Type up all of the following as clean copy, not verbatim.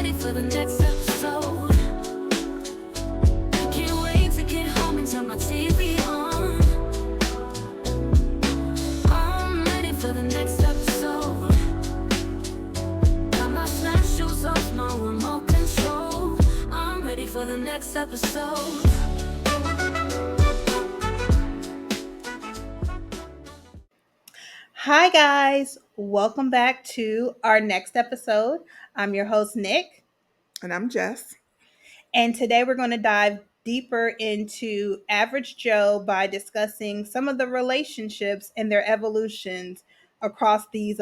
ready for the next episode. Can't wait to get home and turn my TV on. I'm ready for the next episode. Got my snap shoes off, no remote control. I'm ready for the next episode. Hi, guys. Welcome back to our next episode. I'm your host, Nick, And I'm Jess. and today we're going to dive deeper into Average Joe by discussing some of the relationships and their evolutions across these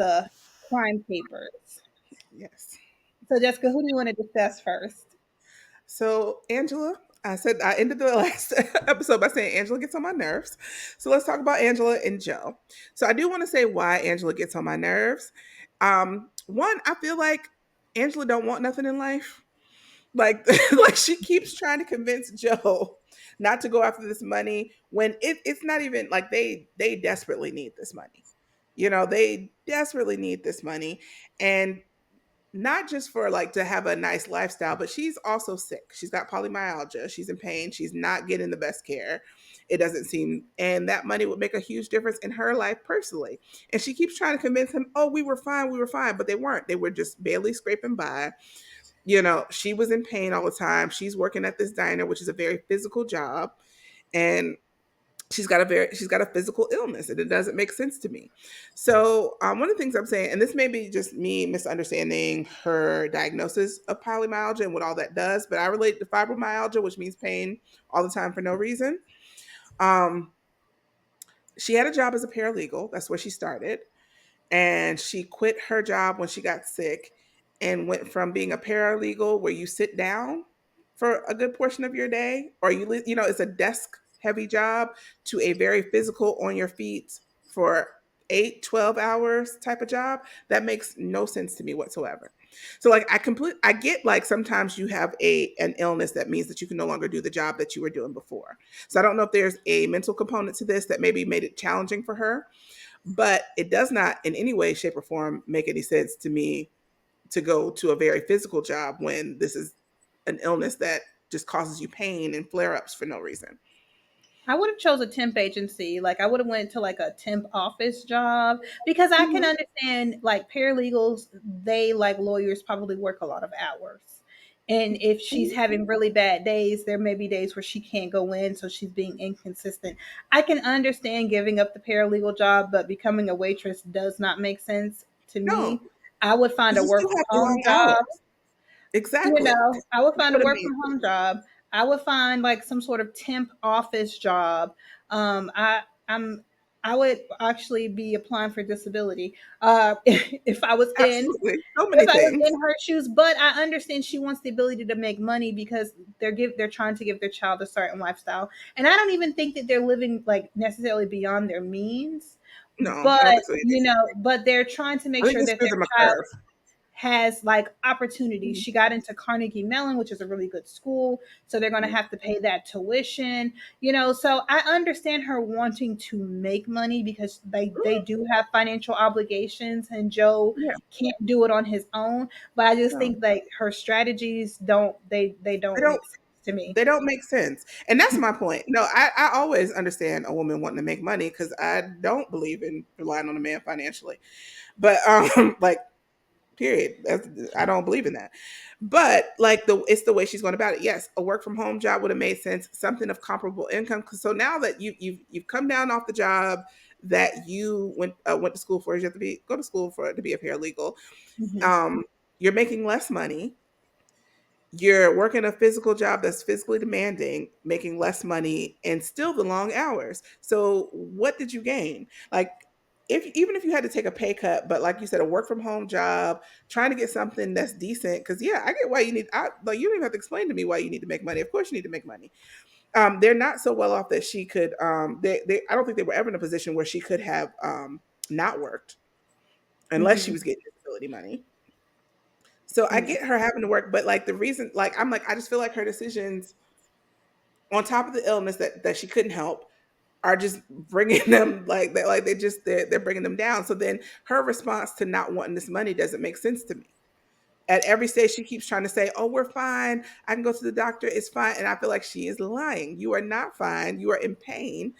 crime papers. Yes. So, Jessica, who do you want to discuss first? So, Angela, I ended the last episode by saying Angela gets on my nerves. So, let's talk about Angela and Joe. So, I do want to say why Angela gets on my nerves. One, I feel like Angela don't want nothing in life. Like, like she keeps trying to convince Joe not to go after this money when it's not even like they desperately need this money. They desperately need this money. And not just for like to have a nice lifestyle, but she's also sick. She's got polymyalgia. She's in pain. She's not getting the best care. It doesn't seem, and that money would make a huge difference in her life personally. And she keeps trying to convince him, oh, we were fine, but they weren't. They were just barely scraping by. She was in pain all the time. She's working at this diner, which is a very physical job. And she's got a physical illness, and it doesn't make sense to me. So one of the things I'm saying, and this may be just me misunderstanding her diagnosis of polymyalgia and what all that does, but I relate to fibromyalgia, which means pain all the time for no reason. um, she had a job as a paralegal. That's where she started, and she quit her job when she got sick and went from being a paralegal where you sit down for a good portion of your day, or it's a desk heavy job, to a very physical on your feet for 8-12 hours type of job. That makes no sense to me whatsoever. So like I get like sometimes you have an illness that means that you can no longer do the job that you were doing before. So I don't know if there's a mental component to this that maybe made it challenging for her, but it does not in any way, shape, or form make any sense to me to go to a very physical job when this is an illness that just causes you pain and flare-ups for no reason. I would have chose a temp agency. Like I would have went to like a temp office job because I can Mhm. understand like paralegals, they like lawyers probably work a lot of hours. And if she's having really bad days, there may be days where she can't go in, so she's being inconsistent. I can understand giving up the paralegal job, but becoming a waitress does not make sense to No, me. I would find because a you work still from have home long job. hours. Exactly. I would That's find a what it work means. from home job. I would find like some sort of temp office job. Um, I I'm I would actually be applying for disability if I was in Absolutely. So if many I was things. in her shoes. But I understand she wants the ability to make money because they're trying to give their child a certain lifestyle, and I don't even think that they're living like necessarily beyond their means. No, But I don't think so either. but they're trying to make I think sure this that gives their them a child curve. has like opportunities. Mhm. She got into Carnegie Mellon, which is a really good school, so they're going to Mhm. have to pay that tuition. So I understand her wanting to make money because they do have financial obligations, and Joe Yeah, can't do it on his own. But I just no. think like her strategies they They don't don't make sense to me. they don't make sense. And that's my point. No, I always understand a woman wanting to make money because I don't believe in relying on a man financially. But like period. I don't believe in that. But like it's the way she's going about it. Yes, a work from home job would have made sense. Something of comparable income. So now that you've come down off the job that you went to school for, you have to go to school for to be a paralegal. Mhm. Um, you're making less money. You're working a physical job that's physically demanding, making less money, and still the long hours. So what did you gain? Like, if even if you had to take a pay cut, but like you said, a work from home job, trying to get something that's decent. Because yeah, I get why you need. Like you don't even have to explain to me why you need to make money. Of course, you need to make money. They're not so well off that she could. I don't think they were ever in a position where she could have not worked unless she Mhm. was getting disability money. So I Yeah. get her having to work, but like the reason, like I'm like I just feel like her decisions on top of the illness that she couldn't help are just bringing them they're bringing them down. So then her response to not wanting this money doesn't make sense to me. At every stage, she keeps trying to say, "Oh, we're fine. I can go to the doctor. It's fine." And I feel like she is lying. You are not fine. You are in pain.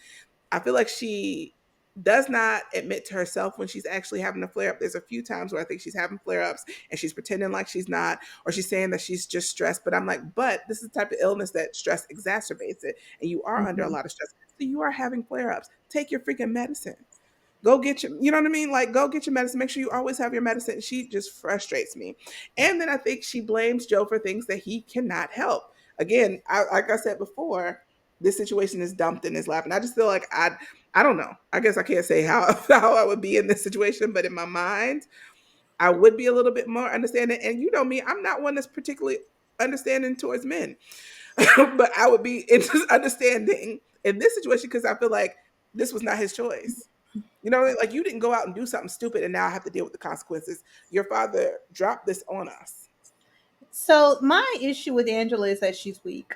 I feel like she does not admit to herself when she's actually having a flare up. There's a few times where I think she's having flare ups and she's pretending like she's not, or she's saying that she's just stressed. But I'm like, but this is the type of illness that stress exacerbates it. And you are under a Mhm. lot of stress. So you are having flare ups. Take your freaking medicine. Go get your, you know what I mean? Like, go get your medicine. Make sure you always have your medicine. She just frustrates me. And then I think she blames Joe for things that he cannot help. Again, like I said before, this situation is dumped in his lap. And I just feel like I don't know. I guess I can't say how, how I would be in this situation, but in my mind, I would be a little bit more understanding. And you know me, I'm not one that's particularly understanding towards men, but I would be understanding in this situation because I feel like this was not his choice. You know, like you didn't go out and do something stupid and now I have to deal with the consequences. Your father dropped this on us. So my issue with Angela is that she's weak.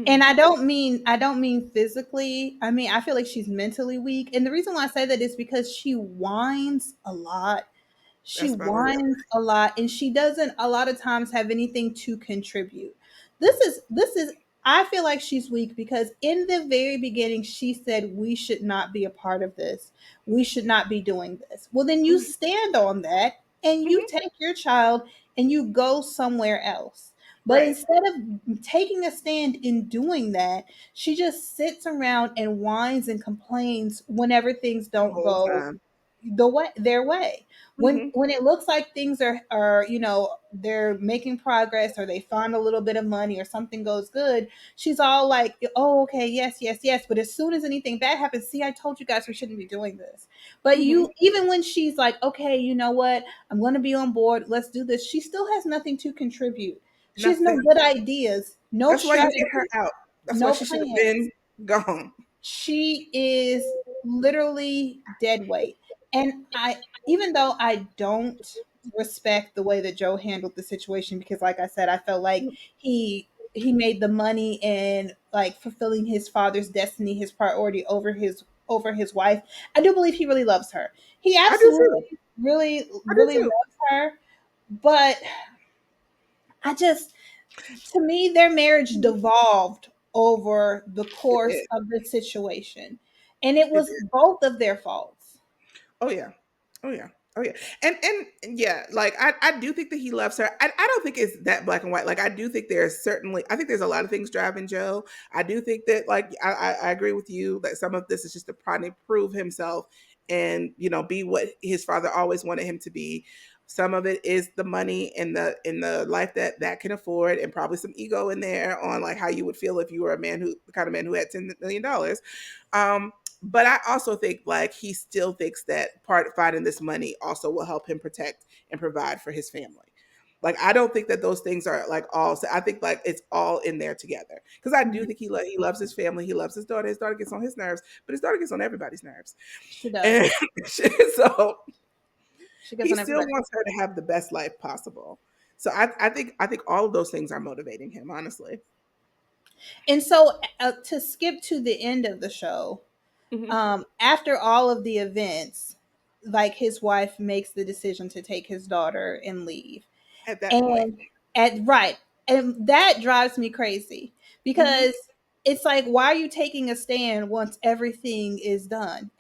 And Mm, I don't mean physically. I mean, I feel like she's mentally weak. And the reason why I say that is because she whines a lot. She that's about it. whines a lot, and she doesn't a lot of times have anything to contribute. This is I feel like she's weak because in the very beginning she said we should not be a part of this. We should not be doing this. Well, then you Mhm, stand on that and you mhm. take your child and you go somewhere else. But Right. instead of taking a stand in doing that, she just sits around and whines and complains whenever things The don't whole go time. their way. when Hmm. when it looks like things are they're making progress, or they find a little bit of money or something goes good, she's all like, oh, okay, yes, yes, yes. But as soon as anything bad happens, see, I told you guys we shouldn't be doing this. But Hmm. you, even when she's like, okay, you know what, I'm going to be on board, let's do this, she still has nothing to contribute. She has no Nothing. good ideas, no That's why you get her strategy, out. That's why no she should have been plans. gone. She is literally dead weight. And I, even though I don't respect the way that Joe handled the situation, because like I said, I felt like he made the money and like fulfilling his father's destiny his priority over his wife. I do believe he really loves her. He I do too. absolutely really I do really too. loves her. But I just, to me, their marriage Mhm. devolved over the It course did. of the situation. And it It was did. both of their faults. Oh yeah. Oh yeah. Oh yeah. And yeah, like I do think that he loves her. I don't think it's that black and white. Like I do think there's certainly I think there's a lot of things driving Joe. I do think that like I agree with you that some of this is just to probably prove himself and be what his father always wanted him to be. Some of it is the money and the life that can afford, and probably some ego in there on like how you would feel if you were a man who the kind of man who had $10 million. But I also think like he still thinks that part finding this money also will help him protect and provide for his family. Like I don't think that those things are like all. So I think like it's all in there together because I do Mhm. think he loves his family. He loves his daughter. His daughter gets on his nerves, but his daughter gets on everybody's nerves. She And does. so She gets he on still everybody. wants her to have the best life possible. So I think all of those things are motivating him. Honestly. And so, to skip to the end of the show, Hmm. after all of the events, like his wife makes the decision to take his daughter and leave. At that point. And at right, and that drives me crazy Hmm. because it's like, why are you taking a stand once everything is done?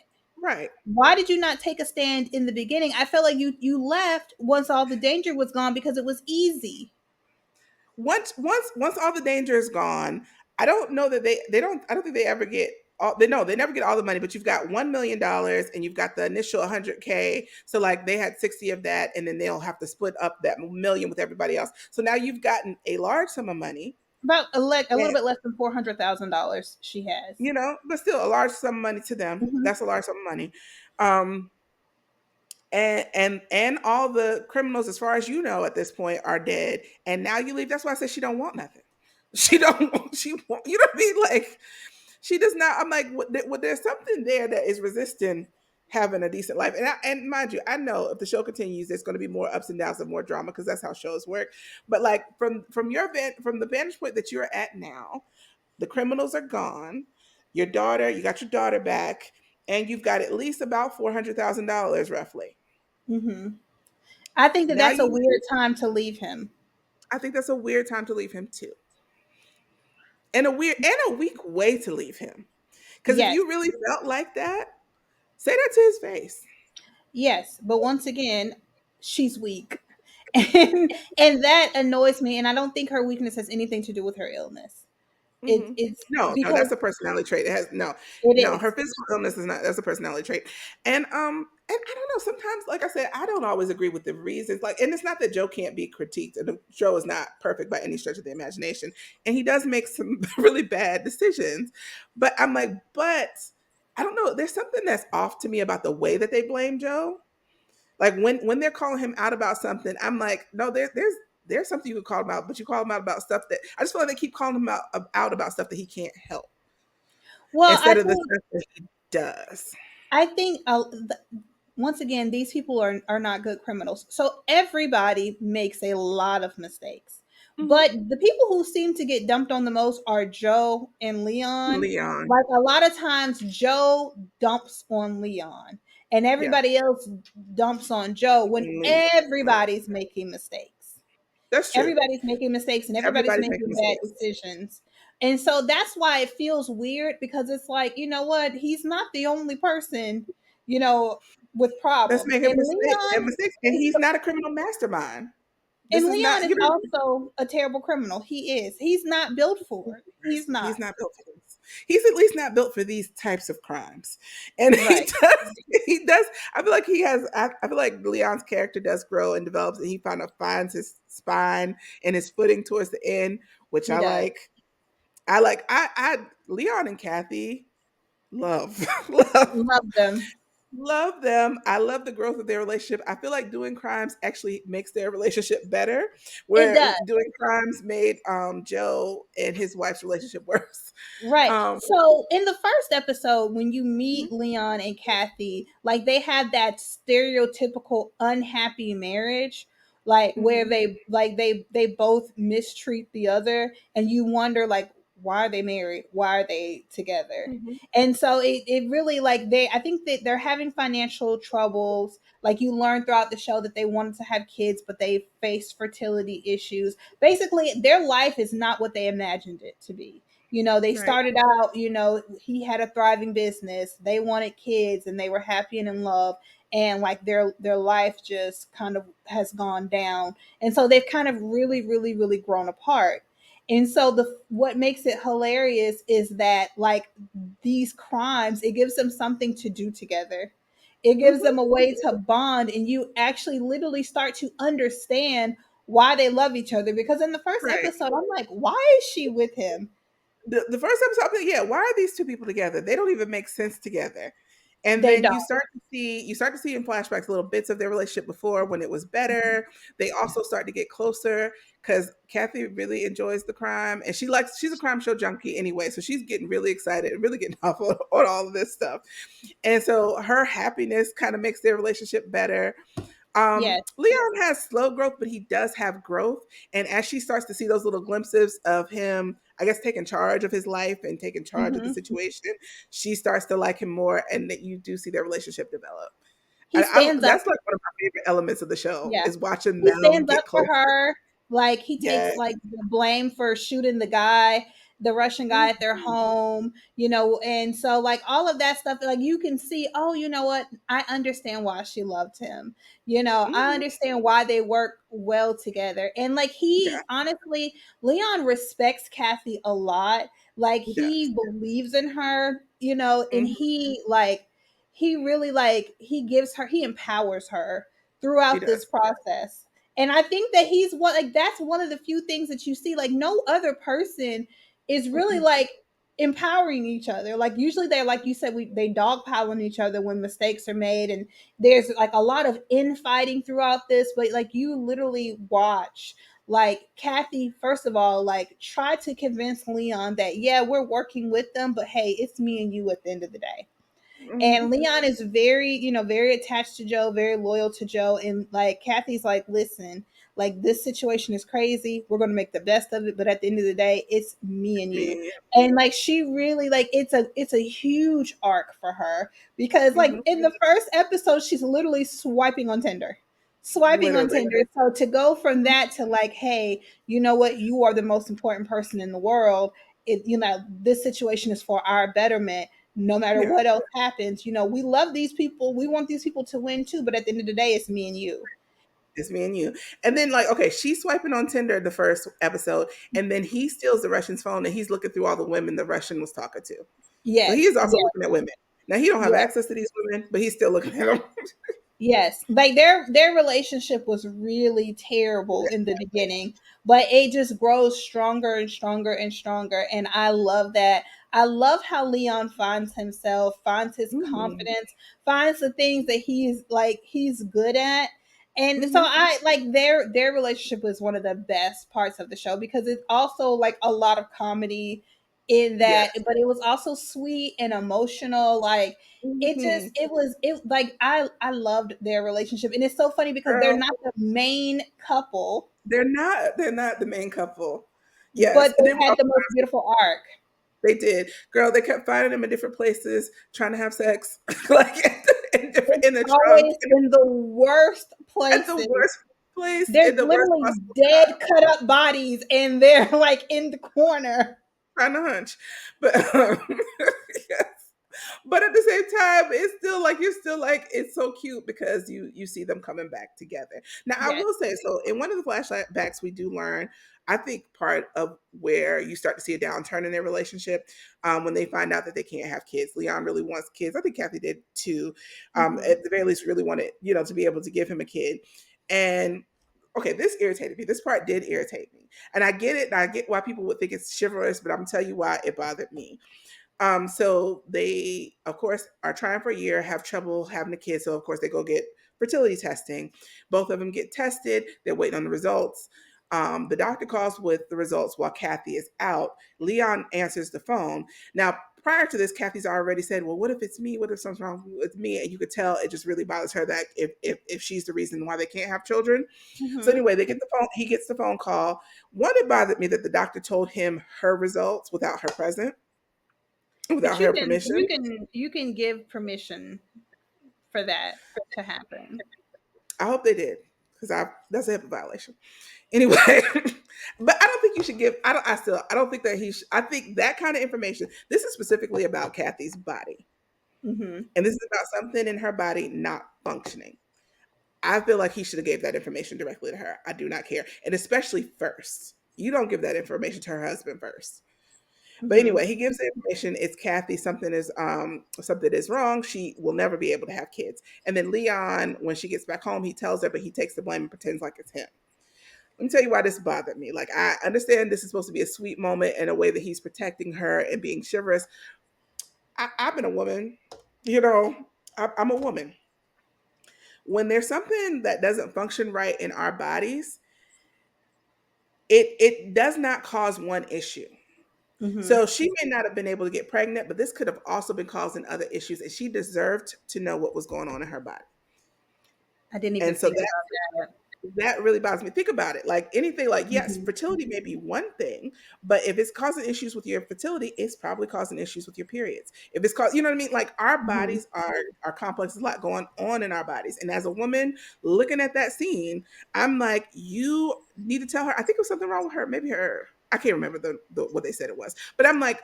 Right. Why did you not take a stand in the beginning? I felt like you left once all the danger was gone because it was easy. Once all the danger is gone, I don't know that they don't I don't think they ever get all they no, they never get all the money, but you've got $1 million and you've got the initial 100K. So like they had 60 of that, and then they'll have to split up that million with everybody else. So now you've gotten a large sum of money. About a little And bit less than $400,000 she has. but still a large sum of money to them. Mhm. That's a large sum of money. Um and all the criminals, as far as you know at this point, are dead, and now you leave. That's why I said she don't want nothing. She don't want, she want, you know what I mean? Like she does not. I'm like, there's something there that is resisting having a decent life. And mind you, I know if the show continues, there's going to be more ups and downs and more drama because that's how shows work. But like from the vantage point that you're at now, the criminals are gone. You got your daughter back, and you've got at least about $400,000 roughly. Mhm. I think that Now that's a you, weird time to leave him. I think that's a weird time to leave him too, and a weak way to leave him. Because if Yes. you really felt like that, say that to his face. Yes, but once again, she's weak. And that annoys me, and I don't think her weakness has anything to do with her illness. Mhm. It's No, no, because that's a personality trait. It has no, it no. Her is. physical illness is not. That's a personality trait, and I don't know. Sometimes, like I said, I don't always agree with the reasons. Like, and it's not that Joe can't be critiqued, and Joe is not perfect by any stretch of the imagination, and he does make some really bad decisions. But I'm like, but I don't know. There's something that's off to me about the way that they blame Joe. Like when they're calling him out about something, I'm like, no, there's something you could call him out, but you call him out about stuff that I just feel like they keep calling him out about stuff that he can't help Well, instead of the stuff that he does. I think once again, these people are not good criminals. So everybody makes a lot of mistakes. Hmm. But the people who seem to get dumped on the most are Joe and Leon. Leon, Like a lot of times Joe dumps on Leon and yeah, everybody else dumps on Joe when Leon. everybody's making mistakes. That's true. Everybody's making mistakes and everybody's Everybody's making making bad mistakes. decisions. And so that's why it feels weird because it's like, you know what? He's not the only person, you know, with That's problems. making mistakes, and Is he's not a criminal mastermind. This and is Leon not, is also a terrible criminal. He is. He's not built for it. He's not. He's not built for this. He's at least not built for these types of crimes. And he Right. does, he does. I feel like he has, I feel like Leon's character does grow and develops, and he kind of finds his spine and his footing towards the end, which He I does. like. Leon and Kathy love, love, Love them. love them. I love the growth of their relationship. I feel like doing crimes actually makes their relationship better, It where does. doing crimes made Joe and his wife's relationship worse. Right. Um, So in the first episode, when you mhm, meet Leon and Kathy, like they had that stereotypical unhappy marriage, like where mhm, they both mistreat the other, and you wonder like why are they married? Why are they together? mhm. And so it really like they I think that they're having financial troubles. Like you learn throughout the show that they wanted to have kids, but they faced fertility issues. Basically, their life is not what they imagined it to be. They Right. started out, he had a thriving business, they wanted kids, and they were happy and in love, and like their life just kind of has gone down, and so they've kind of really really really grown apart. And so the what makes it hilarious is that like these crimes, it gives them something to do together. It gives Mhm. them a way to bond, and you actually literally start to understand why they love each other, because in the first Right. episode I'm like, why is she with him? The first episode, I'm like, yeah, why are these two people together? They don't even make sense together. And They then don't. you start to see in flashbacks little bits of their relationship before when it was better. They also start to get closer because Kathy really enjoys the crime, and she's a crime show junkie anyway, so she's getting really excited, really getting off on all of this stuff. And so her happiness kind of makes their relationship better. Yes. Leon has slow growth, but he does have growth. And as she starts to see those little glimpses of him, I guess, taking charge of his life and taking charge of the Hmm. situation, she starts to like him more, and that you do see their relationship develop. He stands up. That's like one of my favorite elements of the show Yeah. is watching He them stands up get for closer. her. Like he Yeah. takes like the blame for shooting the Russian guy at their Mhm. home, and so like all of that stuff, like you can see, oh, you know what? I understand why she loved him. I Mhm. understand why they work well together. And like Yeah, he honestly, Leon respects Kathy a lot. Like he does. he believes in her, and Mhm. he really like he empowers her He throughout this does. process. And I think that he's one like that's one of the few things that you see. Like no other person is really Mm-mm. like empowering each other. Like usually they're like you said, they dogpile on each other when mistakes are made, and there's like a lot of infighting throughout this. But like you literally watch like Kathy, first of all, like try to convince Leon that yeah, we're working with them, but hey, it's me and you at the end of the day. And Mhm. Leon is very, very attached to Joe, very loyal to Joe. And like Kathy's like, listen, like this situation is crazy. We're gonna make the best of it, but at the end of the day, it's me and you. Me. And like she really like it's a huge arc for her because like Mhm. in the first episode, she's literally swiping on Tinder. swiping on Literally. Tinder. So to go from that to like, hey, you know what, you are the most important person in the world. It, you know, this situation is for our betterment. No matter Yeah. what else happens, you know, we love these people. We want these people to win too. But at the end of the day, it's me and you. It's me and you. And then, like, okay, she's swiping on Tinder the first episode, and then he steals the Russian's phone and he's looking through all the women the Russian was talking to. So he Yes, is also yes, looking at women. Now he don't have yes. access to these women, but he's still looking at them. Yes, like their relationship was really terrible in the beginning, but it just grows stronger and stronger and stronger, and I love that. I love how Leon finds himself, finds his Mhm. confidence, finds the things that he's good at. And so Mhm. I like their relationship was one of the best parts of the show because it's also like a lot of comedy in Yes. that, but it was also sweet and emotional. Like Mhm. it like I loved their relationship, and it's so funny because they're Girl, not the main couple, they're not the main couple. Yes. but And they then had the most beautiful arc. they did. Girl, they kept finding them in different places, trying to have sex, like in It's the trunk, always in the worst at the places. worst place, There's in the worst literally possible dead spot. cut up bodies, and they're like in the corner. Trying to hunch. But yes. But at the same time, it's still like you're still like it's so cute because you see them coming back together. Now I Yes. will say so in one of the flashbacks we do learn, I think part of where you start to see a downturn in their relationship when they find out that they can't have kids. Leon really wants kids. I think Kathy did too. Hmm. At the very least, really wanted to be able to give him a kid. And okay, this irritated me. This part did irritate me. And I get it. And I get why people would think it's chivalrous, but I'm gonna tell you why it bothered me. So they, of course, are trying for a year, have trouble having a kid. So of course they go get fertility testing. Both of them get tested. They're waiting on the results. The doctor calls with the results while Kathy is out. Leon answers the phone. Now, prior to this, Kathy's already said, "Well, what if it's me? What if something's wrong with me?" And you could tell it just really bothers her that if she's the reason why they can't have children. So Hmm. anyway, they get the phone. He gets the phone call. One, it bothered me that the doctor told him her results without her present, But without you her can you permission. can you can give permission for that to happen. I hope they did because I that's a HIPAA violation. Anyway, but I don't think you should give. I don't. I still. I don't think that he. I think that kind of information. This is specifically about Kathy's body, Hmm. and this is about something in her body not functioning. I feel like he should have gave that information directly to her. I do not care, and especially first. You don't give that information to her husband first. But Hmm. anyway, he gives the information. It's Kathy. Something is wrong. She will never be able to have kids. And then Leon, when she gets back home, he tells her, but he takes the blame and pretends like it's him. Let me tell you why this bothered me. Like I understand this is supposed to be a sweet moment and a way that he's protecting her and being chivalrous. I've been a woman, you know. I'm a woman. When there's something that doesn't function right in our bodies, it does not cause one issue. Hmm. So she may not have been able to get pregnant, but this could have also been causing other issues, and she deserved to know what was going on in her body. I didn't even And so think that about that. that really bothers me. Think about it. Like anything, like yes, Hmm. fertility may be one thing, but if it's causing issues with your fertility, it's probably causing issues with your periods. If it's caused, you know what I mean? Like our Hmm. bodies are complex. There's a lot going on in our bodies. And as a woman looking at that scene, I'm like, you need to tell her. I think it was something wrong with her. Maybe her. I can't remember the what they said it was, but I'm like,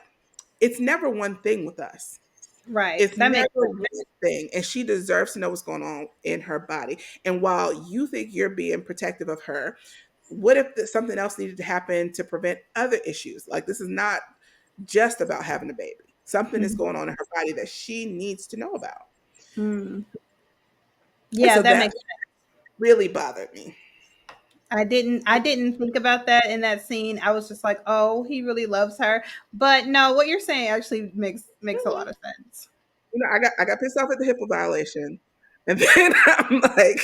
it's never one thing with us. Right. It's That never makes one sense. thing, and she deserves to know what's going on in her body. And while you think you're being protective of her, what if something else needed to happen to prevent other issues? Like this is not just about having a baby. Something is Mhm. going on in her body that she needs to know about. Mm. And Yeah, so that that makes sense. really bothered me. I didn't think about that in that scene. I was just like, "Oh, he really loves her." But no, what you're saying actually makes a lot Mhm. of sense. I got pissed off at the HIPAA violation. And then I'm like,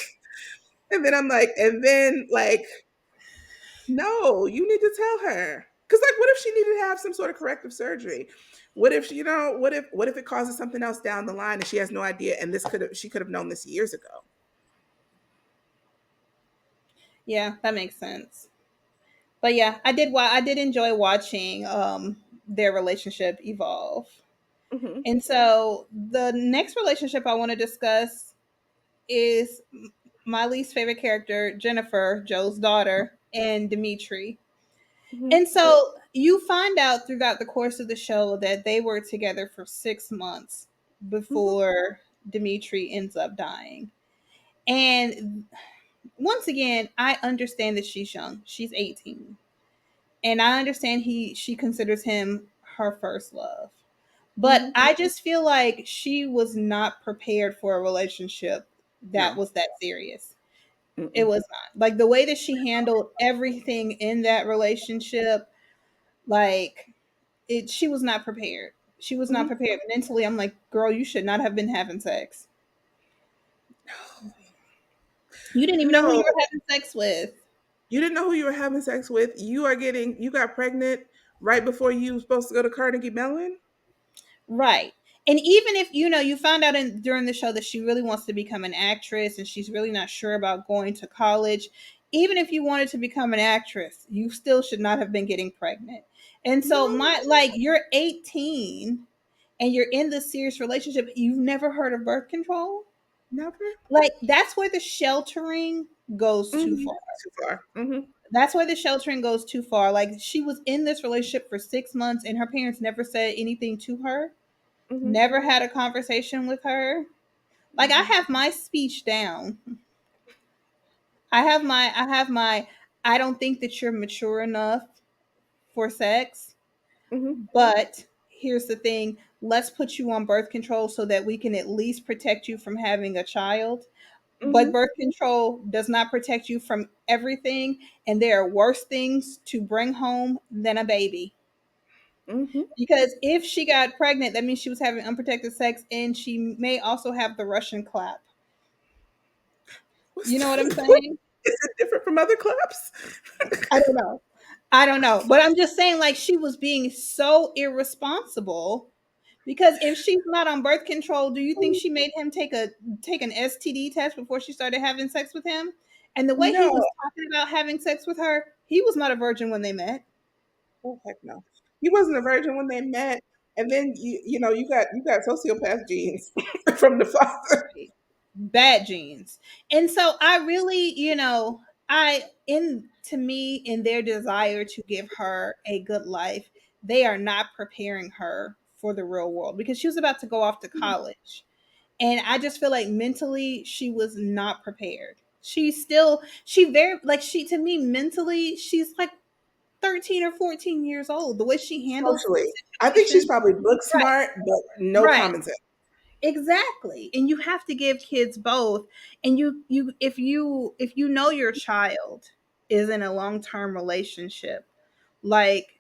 and then no, you need to tell her. Because like, what if she needed to have some sort of corrective surgery? What if what if it causes something else down the line and she has no idea? And she could have known this years ago. Yeah, that makes sense. But yeah, I did enjoy watching their relationship evolve. Hmm. And so the next relationship I want to discuss is my least favorite character, Jennifer, Joe's daughter, and Dimitri. Hmm. And so you find out throughout the course of the show that they were together for 6 months Hmm. before Dimitri ends up dying. And once again, I understand that she's young. She's 18. And I understand she considers him her first love. But Hmm. I just feel like she was not prepared for a relationship that No. was that serious. It Mm-mm. was not. Like the way that she handled everything in that relationship, like she was not prepared. She was not Hmm. prepared mentally. I'm like, girl, you should not have been having sex. You didn't even know who No, you were having sex with. you didn't know who you were having sex with. You got pregnant right before you were supposed to go to Carnegie Mellon. Right. And even if you find out during the show that she really wants to become an actress and she's really not sure about going to college, even if you wanted to become an actress, you still should not have been getting pregnant. And so No, my like you're 18 and you're in this serious relationship, you've never heard of birth control? never. Like that's where the sheltering goes too Hmm. far. Too far. Hmm. That's where the sheltering goes too far. Like she was in this relationship for 6 months and her parents never said anything to her, Hmm. never had a conversation with her. Like I Hmm. have my speech down. I have my I don't think that you're mature enough for sex, Hmm. but here's the thing, let's put you on birth control so that we can at least protect you from having a child. But Hmm. birth control does not protect you from everything, and there are worse things to bring home than a baby. Hmm. Because if she got pregnant, that means she was having unprotected sex, and she may also have the Russian clap. You know what I'm saying? Is it different from other clubs? I don't know. I don't know. But I'm just saying, like, she was being so irresponsible because if she's not on birth control, do you think she made him take an STD test before she started having sex with him? And the way he No. was talking about having sex with her, he was not a virgin when they met. Oh heck no. He wasn't a virgin when they met, and then you got sociopath genes from the father. Right. Bad genes. And so I really, I in to me in their desire to give her a good life, they are not preparing her for the real world because she was about to go off to college. And I just feel like mentally she was not prepared. She very like she to me mentally she's like 13 or 14 years old. The way she handles Socially, I think she's situations. probably book Right. smart, but no Right. common sense. Exactly. And you have to give kids both. And if you know your child is in a long-term relationship, like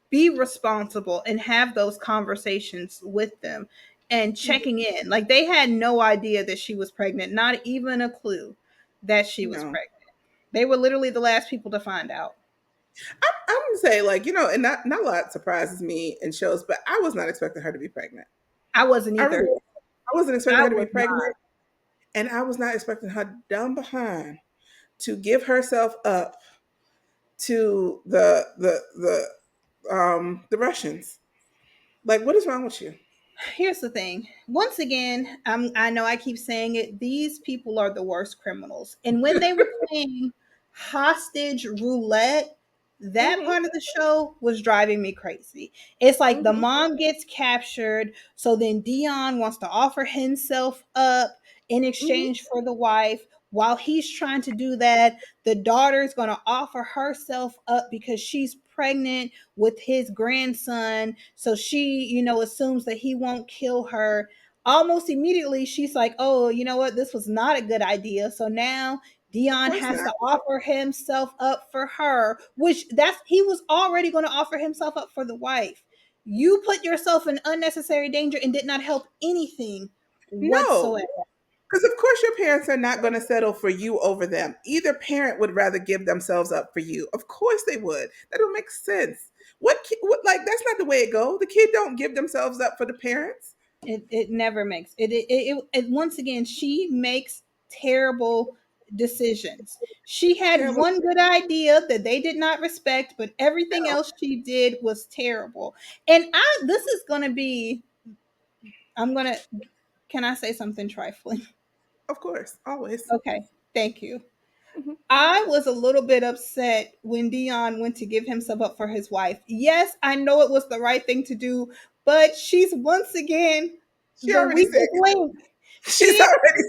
be responsible and have those conversations with them and checking in. Like they had no idea that she was pregnant, not even a clue that she was No, pregnant. They were literally the last people to find out. I'm gonna say like and not a lot surprises me in shows, but I was not expecting her to be pregnant. I wasn't I really, either. I wasn't expecting I her to be was not. pregnant, and I was not expecting her dumb behind to give herself up to the Russians. Like, what is wrong with you? Here's the thing. Once again, I know I keep saying it. These people are the worst criminals. And when they were playing hostage roulette, that Hmm. part of the show was driving me crazy. It's like the Hmm. mom gets captured, so then Dion wants to offer himself up in Hmm. exchange for the wife. While he's trying to do that, the daughter's going to offer herself up because she's pregnant with his grandson. So she, assumes that he won't kill her. Almost immediately, she's like, oh, you know what? This was not a good idea. So now Of Dion course has not. to offer himself up for her, which he was already going to offer himself up for the wife. You put yourself in unnecessary danger and did not help anything No, whatsoever. because of course your parents are not going to settle for you over them. Either parent would rather give themselves up for you. Of course they would. That don't make sense. What like that's not the way it goes. The kid don't give themselves up for the parents. It never makes it once again, she makes terrible decisions. She had Terrible. one good idea that they did not respect, but everything else she did was terrible. And this is going to be I'm going to can I say something trifling? Of course, always. Okay. Thank you. Mhm. I was a little bit upset when Dion went to give himself up for his wife. Yes, I know it was the right thing to do, but she's once again She the already weakest sick. link. She's She already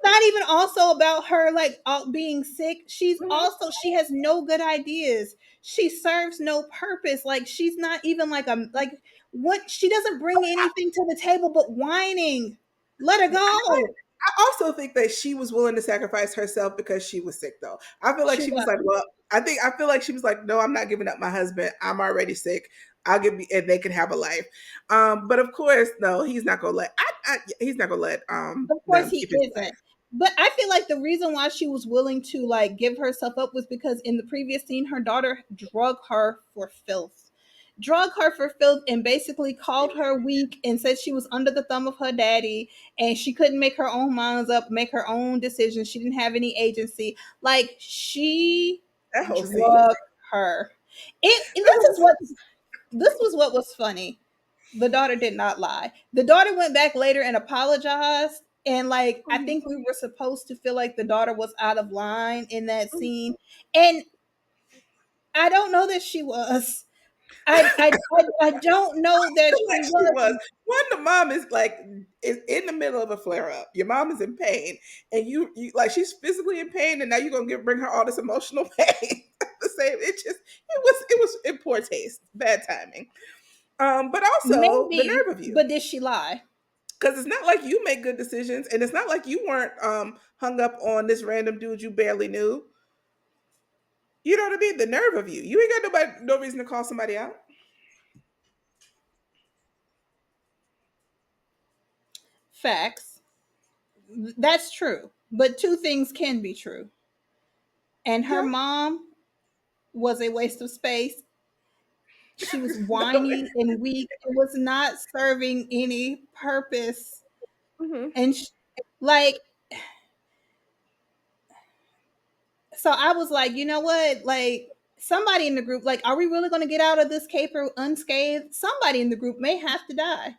not even also about her like being sick. She's sick. also she has no good ideas. She serves no purpose. Like she's not even like a like what she doesn't bring anything to the table but whining. Let her go. I also think that she was willing to sacrifice herself because she was sick, though. I feel like She she was was. like, "Well, I feel like she was like, no, I'm not giving up my husband. I'm already sick. I'll give me, and they can have a life." But of course, no, he's not gonna let. He's not gonna let Of course them he keep his isn't. life. But I feel like the reason why she was willing to like give herself up was because in the previous scene her daughter drug her for filth. Drug her for filth and basically called her weak and said she was under the thumb of her daddy and she couldn't make her own minds up, make her own decisions. She didn't have any agency. Like she That whole scene. drugged her. And this was what was funny. The daughter did not lie. The daughter went back later and apologized. And like I think we were supposed to feel like the daughter was out of line in that scene. And I don't know that she was. I don't know that she Like she was. was. One, the mom is like is in the middle of a flare up. Your mom is in pain, and you like she's physically in pain, and now you're gonna bring her all this emotional pain. The same. It was in poor taste, bad timing. But also the Maybe, nerve of you, but did she lie? because it's not like you make good decisions, and it's not like you weren't hung up on this random dude you barely knew. You know what I mean? The nerve of you. You ain't got no reason to call somebody out. Facts. That's true. But two things can be true. And her Yeah. mom was a waste of space. She was No. whiny and weak. It was not serving any purpose. Mhm. And like, so I was like, you know what? Like, somebody in the group, like, are we really going to get out of this caper unscathed? Somebody in the group may have to die.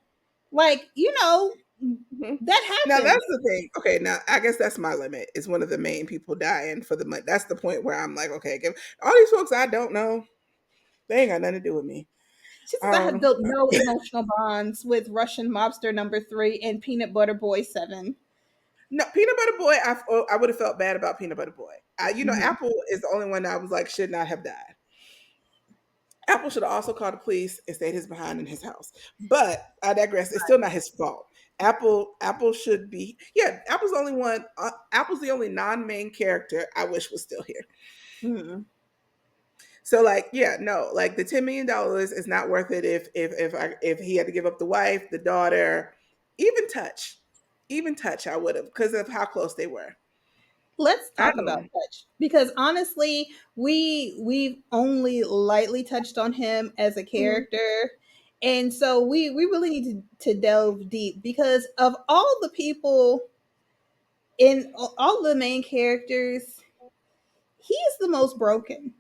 Like, Mhm. that Now happens. that's the thing. Okay, now I guess that's my limit. Is one of the main people dying for the money. That's the point where I'm like, okay, give all these folks I don't know. They ain't got nothing to do with me. She says I have Um, built no emotional bonds with Russian mobster number 3 and peanut butter boy 7. no, Peanut Butter Boy. I would have felt bad about Peanut Butter Boy. Mhm. Apple is the only one that I was like should not have died. Apple should have also called the police and stayed his behind in his house. But I digress. It's still not his fault. Apple should be. Yeah, Apple's the only one. Apple's the only non-main character I wish was still here. Mhm. So like, yeah, no, like the $10 million is not worth it if he had to give up the wife, the daughter, even touch, I would have because of how close they were. Let's I talk about know. Touch because honestly, we've only lightly touched on him as a Mhm. character. And so we really need to delve deep because of all the people in all the main characters, he is the most broken.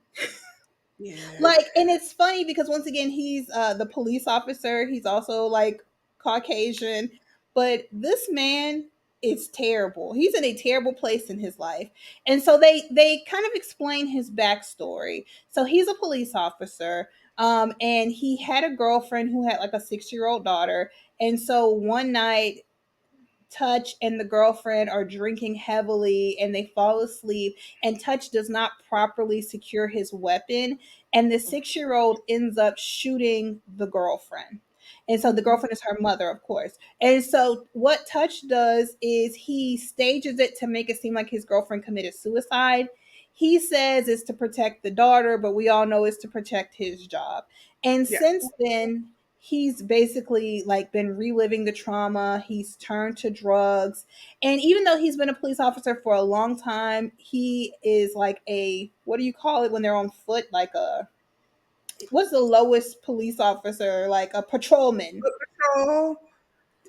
Yeah. Like, and it's funny because once again, he's the police officer. He's also like Caucasian, but this man is terrible. He's in a terrible place in his life, and so they kind of explain his backstory. So he's a police officer, and he had a girlfriend who had like a 6 year old daughter, and so one night Touch and the girlfriend are drinking heavily and they fall asleep, and Touch does not properly secure his weapon, and the 6 year old ends up shooting the girlfriend. And so the Mhm. girlfriend is her mother, of course. And so what Touch does is he stages it to make it seem like his girlfriend committed suicide. He says it's to protect the daughter, but we all know it's to protect his job. And Yeah. since then, he's basically like been reliving the trauma. He's turned to drugs. And even though he's been a police officer for a long time, he is like a, what do you call it when they're on foot? Like a, what's the lowest police officer? Like a patrolman. Foot Patrol.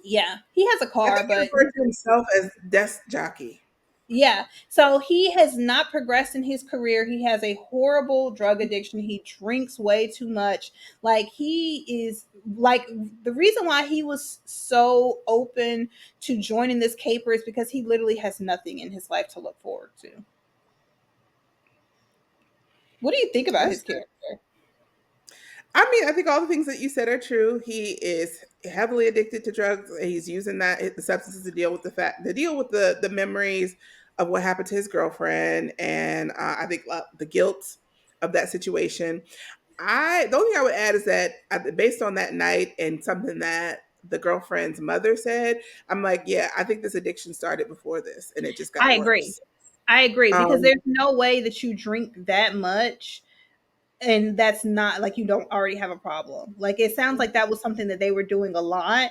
Yeah. He has a I car, think he but referred to himself as desk jockey. Yeah. So he has not progressed in his career. He has a horrible drug addiction. He drinks way too much. Like he is like the reason why he was so open to joining this caper is because he literally has nothing in his life to look forward to. What do you think about That's his character? I mean, I think all the things that you said are true. He is heavily addicted to drugs. He's using the substances to deal with the deal with the memories of what happened to his girlfriend, and I think the guilt of that situation. The only thing I would add is that based on that night and something that the girlfriend's mother said, I'm like, yeah, I think this addiction started before this, and it just got I agree. worse. I agree because Um, there's no way that you drink that much and that's not like you don't already have a problem. Like it sounds like that was something that they were doing a lot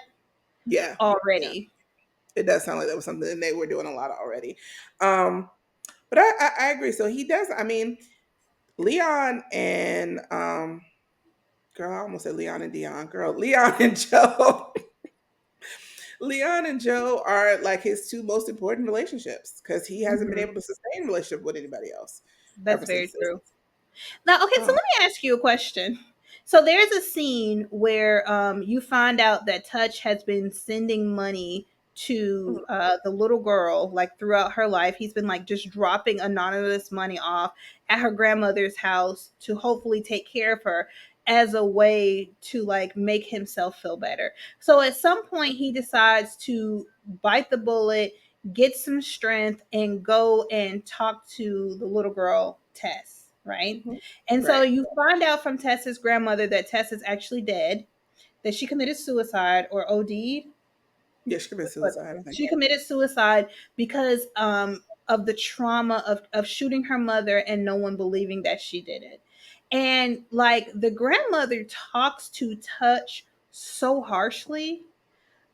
yeah, yeah, already. it does sound like that was something that they were doing a lot already. Um, But I agree. So he does. I mean, Leon and girl, I almost said Leon and Dion. Girl, Leon and Joe. Leon and Joe are like his two most important relationships because he hasn't been Mhm. able to sustain a relationship with anybody else That's ever very since this. true. Now, okay, so Oh, let me ask you a question. So there's a scene where you find out that Touch has been sending money to the little girl like throughout her life. He's been like just dropping anonymous money off at her grandmother's house to hopefully take care of her as a way to like make himself feel better. So at some point he decides to bite the bullet, get some strength and go and talk to the little girl Tess, right? mhm. And so Right. you find out from Tess's grandmother that Tess is actually dead, that she committed suicide or OD'd. Yeah, she committed But suicide, I think. she committed suicide because of the trauma of shooting her mother and no one believing that she did it. And like the grandmother talks to Touch so harshly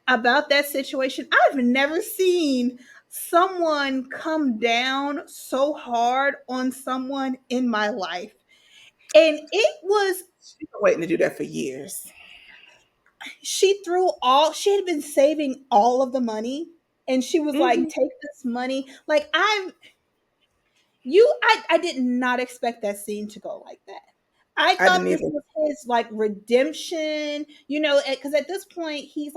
about that situation. I've never seen someone come down so hard on someone in my life. And it was, She's been waiting to do that for years. she had been saving all of the money. And she was like, Hmm. take this money. Like, I did not expect that scene to go like that. I I thought didn't this either. was his like redemption, because at this point he's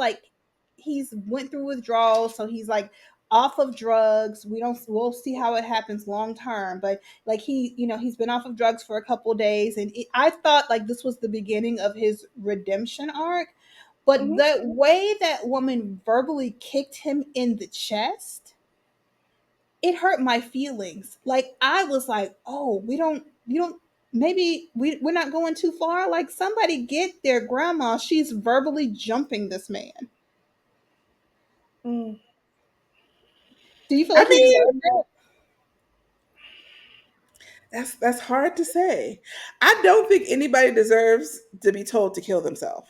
went through withdrawals, so he's like off of drugs. We'll see how it happens long term, but like he's been off of drugs for a couple days, and I thought like this was the beginning of his redemption arc. But Hmm. the way that woman verbally kicked him in the chest, it hurt my feelings. Like I was like, oh, you don't maybe we're not going too far. Like somebody get their grandma. She's verbally jumping this man. Mm. Do you feel I like he mean, deserved it? that's hard to say. I don't think anybody deserves to be told to kill themselves.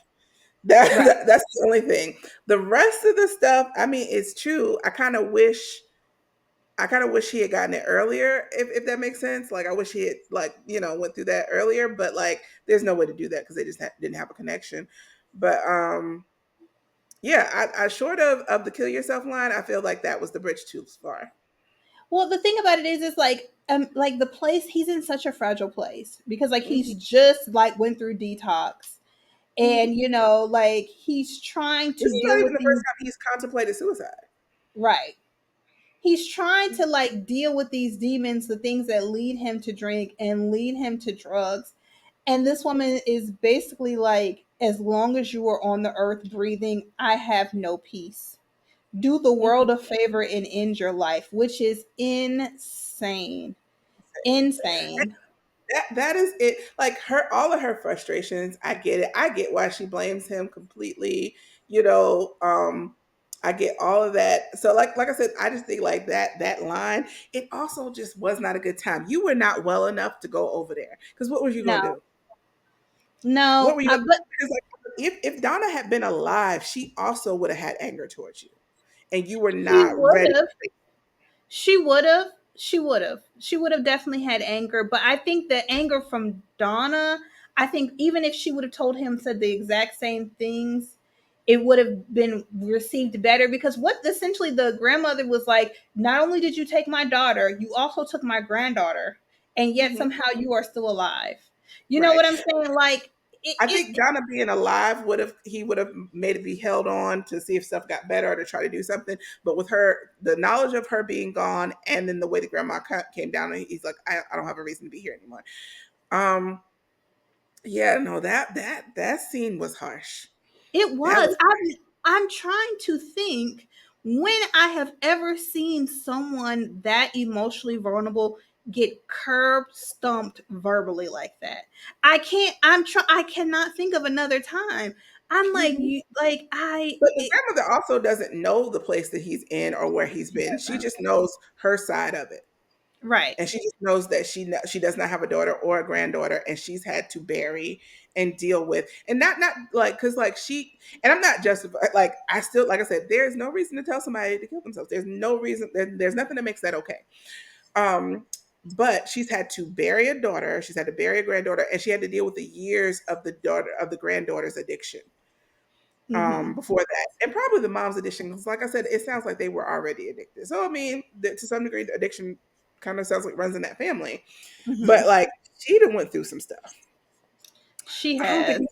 Right. That's the only thing. The rest of the stuff, I mean, it's true. I kind of wish he had gotten it earlier, if that makes sense. Like I wish he had like, went through that earlier, but like there's no way to do that because they just didn't have a connection. But yeah, I short of the kill yourself line, I feel like that was the bridge too far. Well, the thing about it is like the place he's in such a fragile place because like Mhm, he's just like went through detox mhm. and like he's trying This to is not deal even with the first these. time he's contemplated suicide. Right. He's trying to like deal with these demons, the things that lead him to drink and lead him to drugs. And this woman is basically like, as long as you are on the earth breathing, I have no peace. Do the Mhm. world a favor and end your life, which is insane. Insane. That is it. Like all of her frustrations, I get it. I get why she blames him completely. You know, I get all of that. So like I said, I just think like that line, it also just was not a good time. You were not well enough to go over there. Because what was you gonna No, do? What no, were you gonna but because like if Donna had been alive, she also would have had anger towards you. And you were she not would ready. have. She would have. She would have. She would have definitely had anger. But I think the anger from Donna, I think even if she would have told him, said the exact same things, it would have been received better, because what essentially the grandmother was like, not only did you take my daughter, you also took my granddaughter, and yet Hmm. somehow you are still alive. You know Right. what I'm saying? Like I think Donna being alive would have made it be held on to see if stuff got better or to try to do something. But with her, the knowledge of her being gone, and then the way the grandma came down, and he's like, I don't have a reason to be here anymore. Um, yeah, no, that scene was harsh. it That was. was I'm trying to think when I have ever seen someone that emotionally vulnerable get curb stumped verbally like that. I can't. I cannot think of another time. I'm like Mhm. you. Like I. But the grandmother also doesn't know the place that he's in or where he's She been. She doesn't. just knows her side of it. Right. And she just knows that she does not have a daughter or a granddaughter, and she's had to bury and deal with, and not like, because like she, and I'm not justified, like I still, like I said, there's no reason to tell somebody to kill themselves. There's no reason, there's nothing that makes that okay. um but she's had to bury a daughter, she's had to bury a granddaughter, and she had to deal with the years of the granddaughter's addiction Hmm. before that, and probably the mom's addiction, because like I said, it sounds like they were already addicted. So I mean, to some degree, the addiction kind of sounds like runs in that family. But Hmm. like, she done went through some stuff. She I don't think has.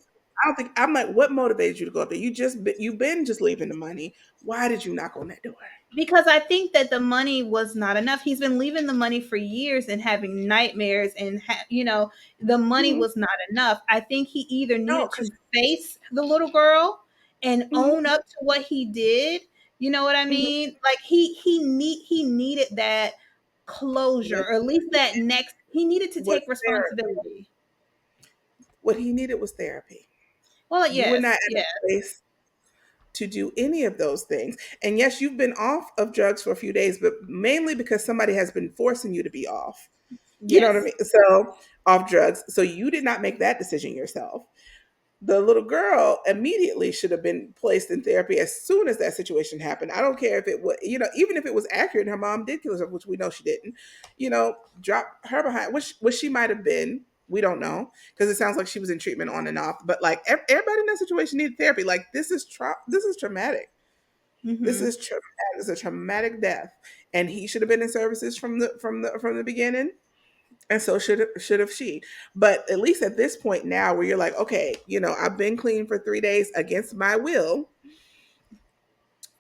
I don't think I'm like, what motivated you to go up there? You've been just leaving the money. Why did you knock on that door? Because I think that the money was not enough. He's been leaving the money for years and having nightmares, and the money Mhm. was not enough. I think he either No, needed because to face the little girl and mhm, own up to what he did. You know what I mhm. mean? Like he needed that closure, What or at least that next. He needed to was take therapy? responsibility. What he needed was therapy. Well, You were not yes, at yeah, a place to do any of those things. And yes, you've been off of drugs for a few days, but mainly because somebody has been forcing you to be off. You know what I yes. mean? So, off drugs. So you did not make that decision yourself. The little girl immediately should have been placed in therapy as soon as that situation happened. I don't care if it was, even if it was accurate, her mom did kill herself, which we know she didn't. Drop her behind, which she might have been. We don't know, because it sounds like she was in treatment on and off. But like, everybody in that situation needed therapy. Like, this is traumatic. This Hmm. is traumatic. It's a traumatic death, and he should have been in services from the beginning, and so should have she. But at least at this point now, where you're like, okay, I've been clean for 3 days against my will.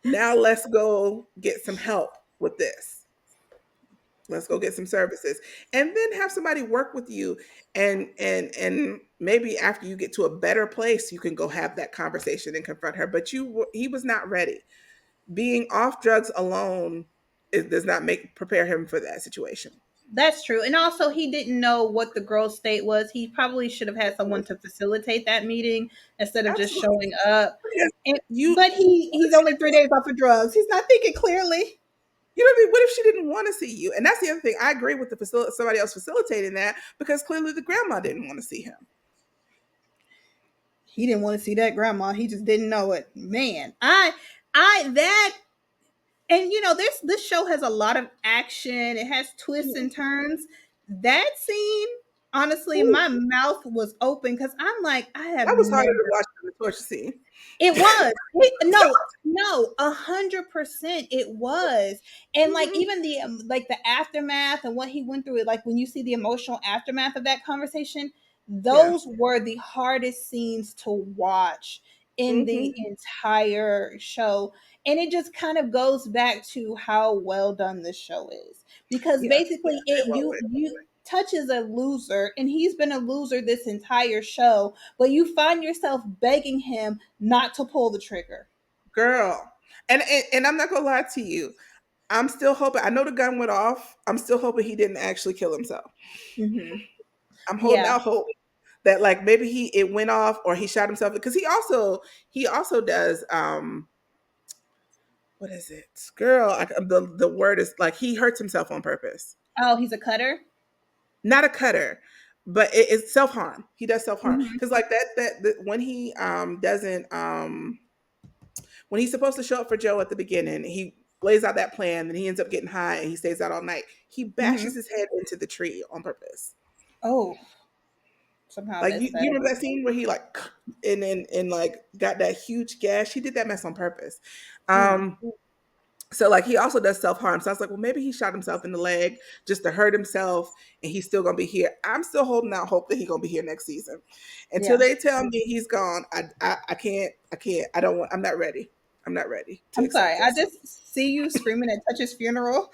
Now let's go get some help with this. Let's go get some services, and then have somebody work with you, and maybe after you get to a better place, you can go have that conversation and confront her. But he was not ready. Being off drugs alone, it does not make prepare him for that situation. That's true. And also, he didn't know what the girl's state was. He probably should have had someone to facilitate that meeting instead of just Absolutely. showing up. Because And, you but he's only 3 days off of drugs. He's not thinking clearly. You know what I mean? What if she didn't want to see you? And that's the other thing. I agree with somebody else facilitating that, because clearly the grandma didn't want to see him. He didn't want to see that grandma. He just didn't know it. Man, I that and this show has a lot of action. It has twists Mhm. and turns. That scene, honestly, Ooh, my mouth was open because I'm like, I have that was harder to never. watch than the torture scene. It was. No, 100% it was. And like Mhm. even the aftermath and what he went through, like when you see the emotional aftermath of that conversation, Yeah. those were the hardest scenes to watch in the Hmm. entire show. And it just kind of goes back to how well done this show is. Because Yeah. basically Very it well you touches a loser, and he's been a loser this entire show, but you find yourself begging him not to pull the trigger. girl. And I'm not gonna lie to you. I'm still hoping. I know the gun went off. I'm still hoping he didn't actually kill himself. Hmm. I'm holding Yeah. out hope that, like, maybe it went off, or he shot himself, because he also does what is it, girl? The word is like, he hurts himself on purpose. Oh, he's a cutter. Not a cutter, but it's self harm. He does self harm, Hmm. because like when he doesn't when he's supposed to show up for Joe at the beginning, he lays out that plan, and he ends up getting high, and he stays out all night. He Hmm. bashes his head into the tree on purpose. Oh. somehow Like missed you that. remember that scene where he like and like got that huge gash? He did that mess on purpose. Mm. Um, so like he also does self-harm. So I was like, well, maybe he shot himself in the leg just to hurt himself and he's still gonna be here. I'm still holding out hope that he's gonna be here next season. Until Yeah. they tell me he's gone, I can't, I don't want, I'm not ready. I'm not ready to I'm sorry. accept I this. just see you screaming at Touch's funeral.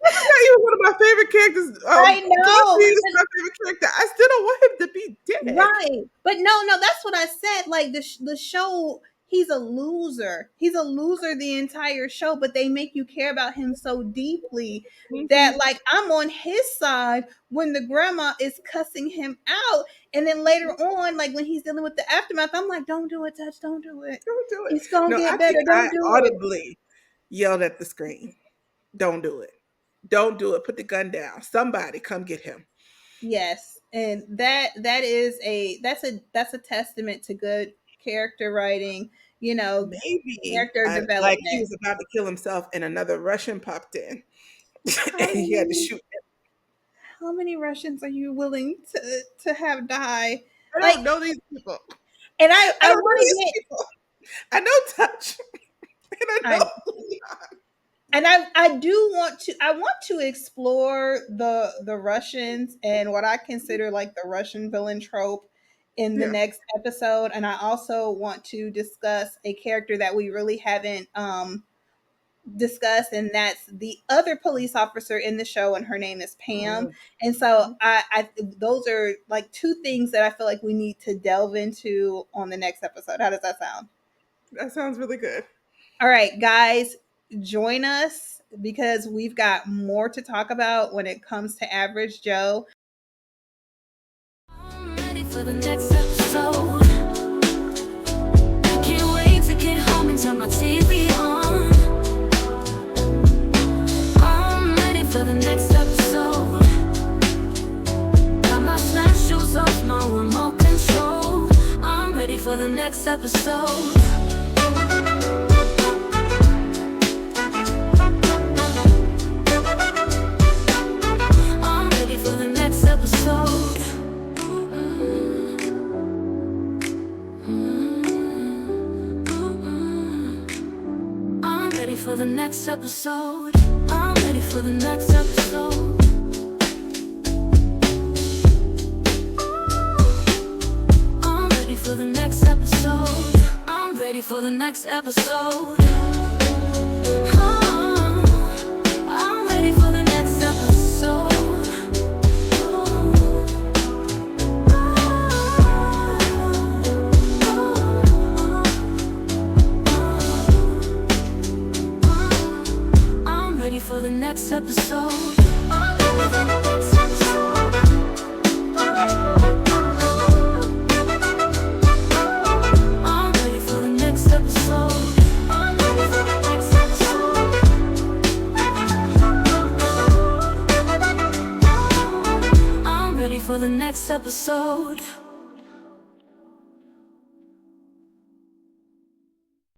He's not even one of my favorite characters. I know. Buffy is my favorite character. I still don't want him to be dead. Right. But no, that's what I said. Like the show, he's a loser. He's a loser the entire show, but they make you care about him so deeply that Mhm. like I'm on his side when the grandma is cussing him out. And then later on, like when he's dealing with the aftermath, I'm like, don't do it, Touch, don't do it. Don't do it. It's gonna No, get better. I Don't do it. audibly yelled at the screen. Don't do it. Don't do it. Put the gun down. Somebody come get him. Yes. And that's a testament to good character writing, Maybe character like he development. was about to kill himself and another Russian popped in and How he had to many shoot him. how many Russians are you willing to have die? I Like, don't know these people. and I I I don't know want to these get people. I know Touch and I I know Leon. and I do want to explore the Russians and what I consider like the Russian villain trope in the Yeah. next episode, and I also want to discuss a character that we really haven't discussed, and that's the other police officer in the show, and her name is Pam. Oh, And so I those are like two things that I feel like we need to delve into on the next episode. How does that sound? that sounds really good. All right, guys, join us because we've got more to talk about when it comes to Average Joe. I'm ready for the next episode. I can't wait to get home and turn my TV on. I'm ready for the next episode. Got my snap shoes off, my remote control. I'm ready for the next episode. I'm ready for the next episode. I'm ready for the next episode. I'm ready for the next episode. I'm ready for the next episode. I'm ready for the next episode. I'm ready for the next episode. I'm ready for the next episode. I'm ready for the next episode. I'm ready for the next episode. I'm ready for the next episode. I'm ready for the next episode.